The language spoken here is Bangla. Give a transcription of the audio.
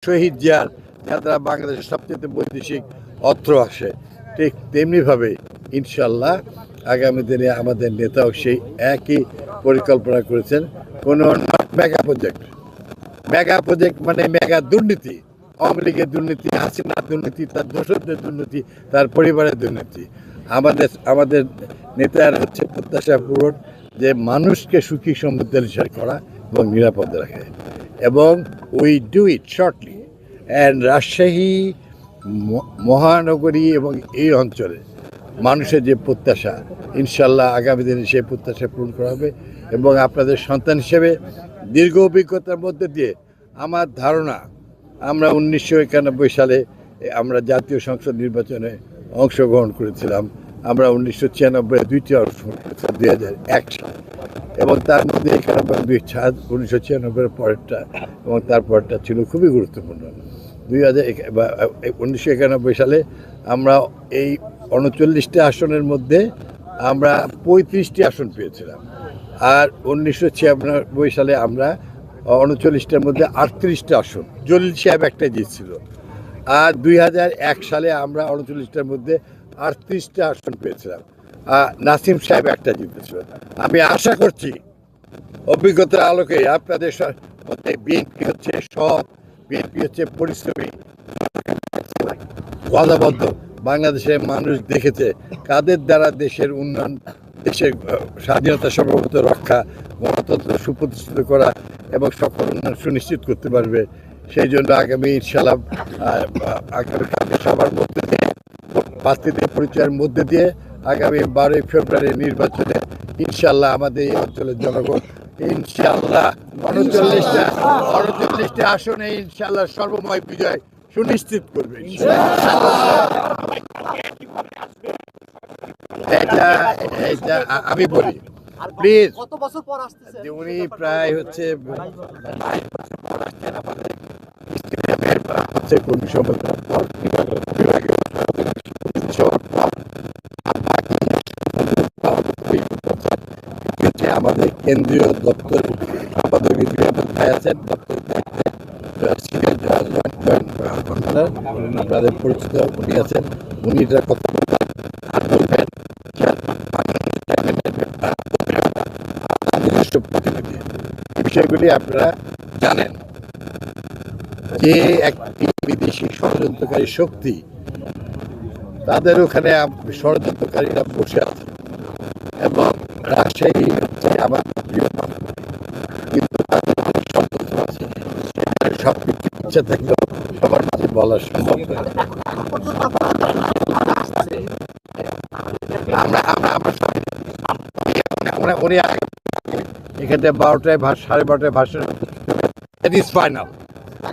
শহীদ জিয়ার, যার দ্বারা বাংলাদেশের সবচেয়ে বৈদেশিক অর্থ আসে, ঠিক তেমনিভাবে ইনশাল্লাহ আগামী দিনে আমাদের নেতাও সেই একই পরিকল্পনা করেছেন। কোনো মেগা প্রজেক্ট মানে মেগা দুর্নীতি, আওয়ামী লীগের দুর্নীতি, হাসিনার দুর্নীতি, তার দোসরদের দুর্নীতি, তার পরিবারের দুর্নীতি। আমাদের নেতার হচ্ছে প্রত্যাশা পূরণ, যে মানুষকে সুখী সমৃদ্ধশালী করা এবং নিরাপদে রাখে, এবং we do it shortly. And Rajshahi মহানগরী এবং এই অঞ্চলে মানুষের যে প্রত্যাশা, ইনশাল্লাহ আগামী দিনে সেই প্রত্যাশা পূরণ করা হবে। এবং আপনাদের সন্তান হিসেবে দীর্ঘ অভিজ্ঞতার মধ্যে দিয়ে আমার ধারণা, আমরা 1991 সালে আমরা জাতীয় সংসদ নির্বাচনে অংশগ্রহণ করেছিলাম। আমরা 1996 দুইটি অংশগ্রহণ করেছিলাম, 2001 সালে, এবং তার মধ্যে 1996 পরেরটা এবং তারপরটা ছিল খুবই গুরুত্বপূর্ণ। 1991 সালে আমরা এই 39টি আসনের মধ্যে আমরা 35টি আসন পেয়েছিলাম, আর 1996 সালে আমরা 39টার মধ্যে 38টা আসন, জলিল সাহেব একটা জিতছিল। আর 2001 সালে আমরা 39টার মধ্যে 38টা আসন পেয়েছিলাম, নাসিম সাহেব একটা জিতেছিল। আমি আশা করছি অভিজ্ঞতার আলোকে আপনাদের মধ্যে বিএনপি হচ্ছে সৎ, বিএনপি হচ্ছে পরিশ্রমী, ওয়াদাবদ্ধ। বাংলাদেশের মানুষ দেখেছে কাদের দ্বারা দেশের উন্নয়ন, দেশের স্বাধীনতা সার্বভৌমত্ব রক্ষা, গণতন্ত্র সুপ্রতিষ্ঠিত করা এবং সকল উন্নয়ন সুনিশ্চিত করতে পারবে। সেই জন্য আগামী ইনশাআল্লাহ আগামী সবার মধ্যে দিয়ে, বাস্তবিক পরিচয়ের মধ্যে দিয়ে আগামী 12 ফেব্রুয়ারি নির্বাচনে ইনশাআল্লাহ আমাদের এই অঞ্চলের জনগণ ইনশাআল্লাহ 39টা আসনে ইনশাআল্লাহ সর্বময় বিজয় সুনিশ্চিত করবে। এটা আমি বলি, প্লিজ। কত বছর পর আসতেছে উনি প্রায় হচ্ছে 22 বছর পর আসছেন আমাদের স্টেডিয়ামের হচ্ছে কর্মী সম্মেলনের পর, আমাদের কেন্দ্রীয় দপ্তর আমাদের ভাই আছেন, দপ্তরের দায়িত্বে আপনাদের পরিচিত উনি আছেন, উনি এটা কথা বলবেন। প্রতিনিধি এই বিষয়গুলি আপনারা জানেন যে একটি বিদেশি ষড়যন্ত্রকারী শক্তি, তাদের ওখানে ষড়যন্ত্রকারীরা বসে আছে, এবং রাজশাহী হচ্ছে আমার প্রিয় মানুষ, কিন্তু তাদের অনেক ষড়যন্ত্র আছে। সব কিছু ইচ্ছা থাকলেও সবার মাঝে বলা সম্ভব নয়। উনি এখানে 12টায় 12:30 ভাষণ, ইট ইজ ফাইনাল।